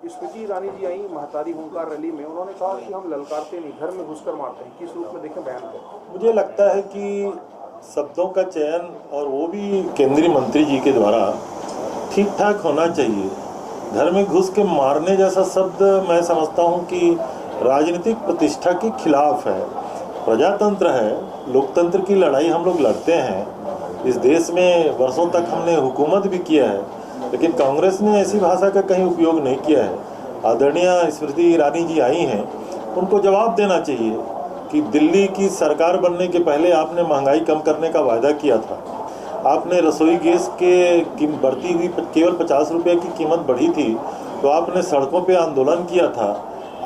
स्मृति ईरानी जी आई महतारी हुंकार रैली में, उन्होंने कहा कि हम ललकारते नहीं, घर में घुसकर मारते हैं। किस रूप में देखें बयान को? मुझे लगता है कि शब्दों का चयन और वो भी केंद्रीय मंत्री जी के द्वारा ठीक ठाक होना चाहिए। घर में घुस के मारने जैसा शब्द मैं समझता हूँ कि राजनीतिक प्रतिष्ठा के खिलाफ है। प्रजातंत्र है, लोकतंत्र की लड़ाई हम लोग लड़ते हैं। इस देश में वर्षों तक हमने हुकूमत भी किया है, लेकिन कांग्रेस ने ऐसी भाषा का कहीं उपयोग नहीं किया है। आदरणीय स्मृति ईरानी जी आई हैं, उनको जवाब देना चाहिए कि दिल्ली की सरकार बनने के पहले आपने महंगाई कम करने का वायदा किया था। आपने रसोई गैस के बढ़ती हुई केवल 50 रुपये की कीमत बढ़ी थी तो आपने सड़कों पे आंदोलन किया था।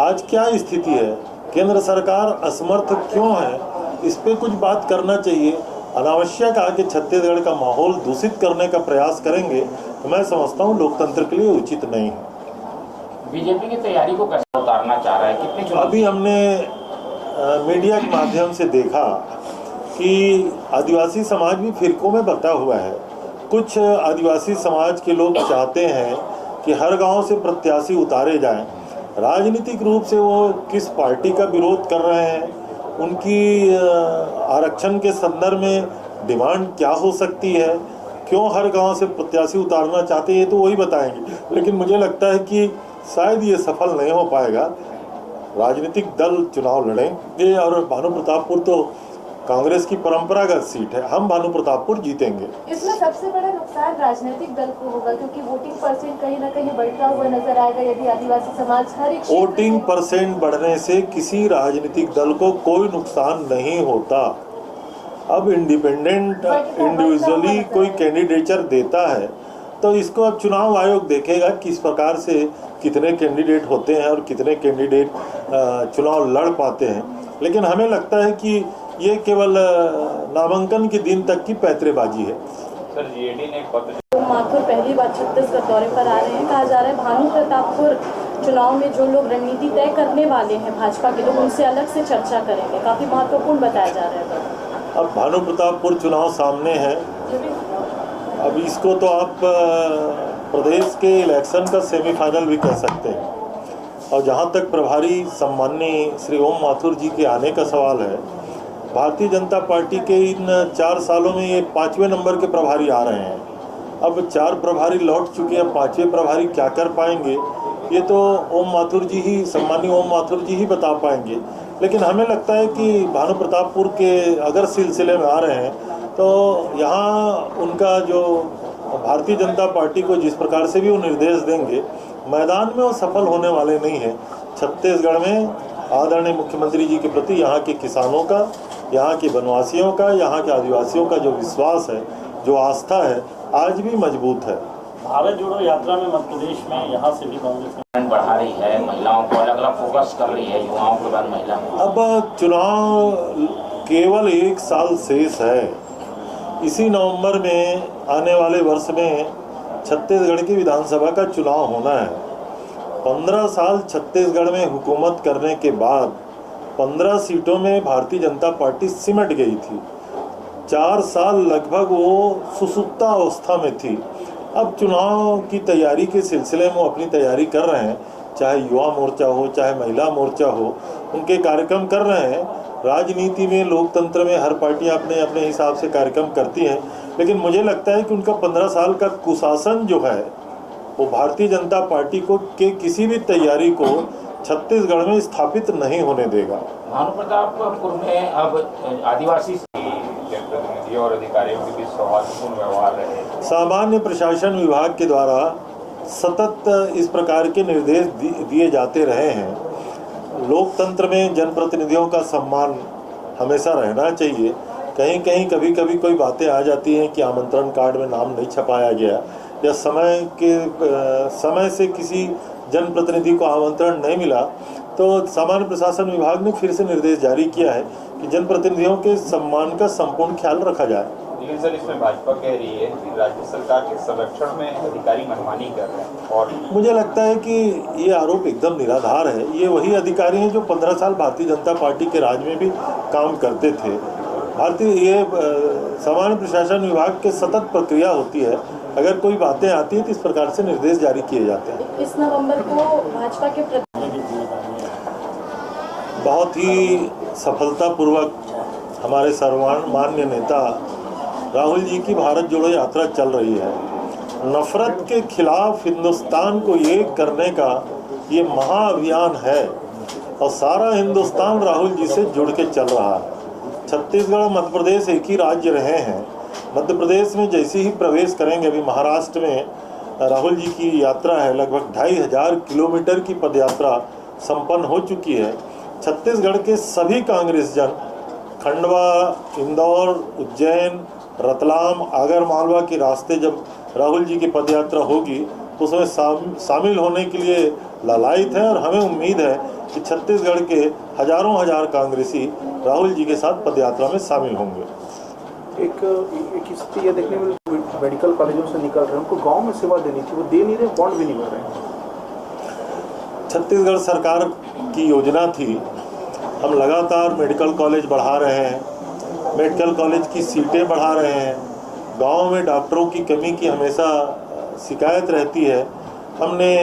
आज क्या स्थिति है? केंद्र सरकार असमर्थ क्यों है? इस पे कुछ बात करना चाहिए। अनावश्यक आके छत्तीसगढ़ का माहौल दूषित करने का प्रयास करेंगे तो मैं समझता हूँ लोकतंत्र के लिए उचित नहीं है। बीजेपी की तैयारी को कैसे उतारना चाह रहा है? कितने अभी हमने मीडिया के माध्यम से देखा कि आदिवासी समाज भी फिरकों में बंटा हुआ है। कुछ आदिवासी समाज के लोग चाहते हैं कि हर गांव से प्रत्याशी उतारे जाएं। राजनीतिक रूप से वो किस पार्टी का विरोध कर रहे हैं, उनकी आरक्षण के संदर्भ में डिमांड क्या हो सकती है, क्यों हर गांव से प्रत्याशी उतारना चाहते हैं, तो वही बताएंगे। लेकिन मुझे लगता है कि शायद ये सफल नहीं हो पाएगा। राजनीतिक दल चुनाव लड़ेंगे और भानु प्रतापपुर तो कांग्रेस की परंपरागत सीट है, हम भानु प्रतापपुर जीतेंगे। इसमें सबसे बड़ा नुकसान राजनीतिक दल को होगा, क्योंकि वोटिंग परसेंट कहीं ना कहीं बढ़ता हुआ नजर आएगा यदि आदिवासी समाज हर एक वोटिंग परसेंट बढ़ने से किसी राजनीतिक दल को कोई नुकसान नहीं होता। अब इंडिपेंडेंट इंडिविजुअली कोई कैंडिडेचर देता है तो इसको अब चुनाव आयोग देखेगा किस प्रकार से कितने कैंडिडेट होते हैं और कितने कैंडिडेट चुनाव लड़ पाते हैं। लेकिन हमें लगता है कि ये केवल नामांकन के दिन तक की पैतरेबाजी है। सर, जीएडी ने पत्र माथुर पहली बार छत्तीसगढ़ दौरे पर आ रहे हैं। कहा जा रहा है भानु प्रतापपुर चुनाव में जो लोग रणनीति तय करने वाले हैं भाजपा के लोग, उनसे अलग से चर्चा करेंगे। काफी महत्वपूर्ण बताया जा रहा है। अब भानु प्रतापपुर चुनाव सामने है। अब इसको तो आप प्रदेश के इलेक्शन का सेमीफाइनल भी कह सकते हैं। और जहाँ तक प्रभारी सम्माननीय श्री ओम माथुर जी के आने का सवाल है, भारतीय जनता पार्टी के इन 4 सालों में ये 5वें नंबर के प्रभारी आ रहे हैं। अब 4 प्रभारी लौट चुके हैं, 5वें प्रभारी क्या कर पाएंगे ये तो ओम माथुर जी ही, सम्माननीय ओम माथुर जी ही बता पाएंगे। लेकिन हमें लगता है कि भानु प्रतापपुर के अगर सिलसिले में आ रहे हैं तो यहाँ उनका जो भारतीय जनता पार्टी को जिस प्रकार से भी वो निर्देश देंगे, मैदान में वो सफल होने वाले नहीं हैं। छत्तीसगढ़ में आदरणीय मुख्यमंत्री जी के प्रति यहाँ के किसानों का, यहाँ के वनवासियों का, यहाँ के आदिवासियों का जो विश्वास है, जो आस्था है, आज भी मजबूत है। भारत जोड़ो यात्रा में मध्य प्रदेश में यहाँ से भी कांग्रेस बढ़ा रही है, महिलाओं को अलग अलग फोकस कर रही है, युवाओं के बाद महिला। अब चुनाव केवल 1 साल शेष है। इसी नवंबर में आने वाले वर्ष में छत्तीसगढ़ की विधानसभा का चुनाव होना है। 15 साल छत्तीसगढ़ में हुकूमत करने के बाद 15 सीटों में भारतीय जनता पार्टी सिमट गई थी। 4 साल लगभग वो सुसुप्ता अवस्था में थी। अब चुनाव की तैयारी के सिलसिले में वो अपनी तैयारी कर रहे हैं, चाहे युवा मोर्चा हो, चाहे महिला मोर्चा हो, उनके कार्यक्रम कर रहे हैं। राजनीति में, लोकतंत्र में हर पार्टियां अपने अपने हिसाब से कार्यक्रम करती हैं, लेकिन मुझे लगता है कि उनका 15 साल का कुशासन जो है वो भारतीय जनता पार्टी को के किसी भी तैयारी को छत्तीसगढ़ में स्थापित नहीं होने देगा। भानु प्रतापपुर में अब आदिवासी जनप्रतिनिधियों और अधिकारियों के बीच सौहार्दपूर्ण व्यवहार रहे। सामान्य प्रशासन विभाग के द्वारा सतत इस प्रकार के निर्देश दिए जाते रहे हैं। लोकतंत्र में जनप्रतिनिधियों का सम्मान हमेशा रहना चाहिए। कहीं कहीं कभी कभी कोई बातें आ जाती हैं कि आमंत्रण कार्ड में नाम नहीं छपाया गया या समय से किसी जनप्रतिनिधि को आमंत्रण नहीं मिला, तो सामान्य प्रशासन विभाग ने फिर से निर्देश जारी किया है कि जनप्रतिनिधियों के सम्मान का संपूर्ण ख्याल रखा जाए। लेकिन सर, इसमें भाजपा कह रही है कि राज्य सरकार के संरक्षण में अधिकारी मनमानी कर रहे हैं, और मुझे लगता है कि ये आरोप एकदम निराधार है। ये वही अधिकारी हैं जो 15 साल भारतीय जनता पार्टी के राज में भी काम करते थे। भारतीय ये सामान्य प्रशासन विभाग के सतत प्रक्रिया होती है। अगर कोई बातें आती है तो इस प्रकार से निर्देश जारी किए जाते हैं। 21 नवंबर को भाजपा के बहुत ही सफलतापूर्वक हमारे सर्वमान्य नेता राहुल जी की भारत जोड़ो यात्रा चल रही है। नफरत के खिलाफ हिंदुस्तान को एक करने का ये महाअभियान है और सारा हिंदुस्तान राहुल जी से जुड़ के चल रहा है। छत्तीसगढ़ और मध्य प्रदेश एक ही राज्य रहे हैं। मध्य प्रदेश में जैसे ही प्रवेश करेंगे, अभी महाराष्ट्र में राहुल जी की यात्रा है, लगभग 2500 किलोमीटर की पदयात्रा संपन्न हो चुकी है। छत्तीसगढ़ के सभी कांग्रेस जन खंडवा, इंदौर, उज्जैन, रतलाम, आगर मालवा के रास्ते जब राहुल जी की पदयात्रा होगी तो उसमें शामिल होने के लिए लालायित है और हमें उम्मीद है कि छत्तीसगढ़ के हजारों हजार कांग्रेसी राहुल जी के साथ पदयात्रा में शामिल होंगे। एक स्थिति ये देखने में मेडिकल कॉलेजों से निकल रहे हैं, उनको गांव में सेवा देनी थी, वो दे नहीं रहे, बॉन्ड भी नहीं भर रहे हैं। छत्तीसगढ़ सरकार की योजना थी, हम लगातार मेडिकल कॉलेज बढ़ा रहे हैं, मेडिकल कॉलेज की सीटें बढ़ा रहे हैं। गांव में डॉक्टरों की कमी की हमेशा शिकायत रहती है। हमने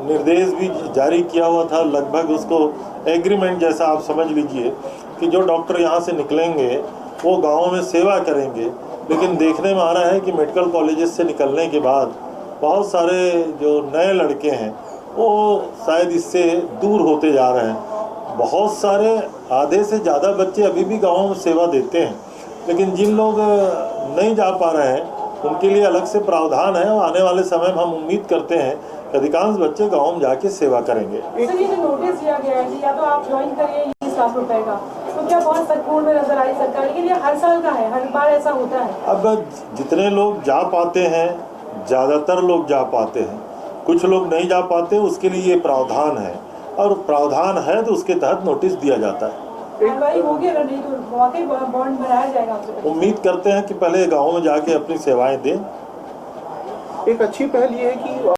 निर्देश भी जारी किया हुआ था, लगभग उसको एग्रीमेंट जैसा आप समझ लीजिए कि जो डॉक्टर यहाँ से निकलेंगे वो गाँव में सेवा करेंगे। लेकिन देखने में आ रहा है कि मेडिकल कॉलेजेस से निकलने के बाद बहुत सारे जो नए लड़के हैं वो शायद इससे दूर होते जा रहे हैं। बहुत सारे आधे से ज़्यादा बच्चे अभी भी गाँव में सेवा देते हैं, लेकिन जिन लोग नहीं जा पा रहे हैं उनके लिए अलग से प्रावधान है और आने वाले समय में हम उम्मीद करते हैं कि अधिकांश बच्चे गाँव में जाके सेवा करेंगे। सर, ये जो नोटिस दिया गया है या तो आप ज्वाइन करिए 20 लाख रुपए का, तो क्या बहुत सदपूर्ण में नजर आई सरकार? लेकिन ये हर साल का है, हर बार ऐसा होता है। अब जितने लोग जा पाते हैं, ज़्यादातर लोग जा पाते हैं, कुछ लोग नहीं जा पाते, उसके लिए ये प्रावधान है और प्रावधान है तो उसके तहत नोटिस दिया जाता है। कार्रवाई होगी, अगर नहीं तो वाकई बॉन्ड बनाया जाएगा आपसे? उम्मीद करते हैं कि पहले गाँव में जाके अपनी सेवाएं दें। एक अच्छी पहल ये है कि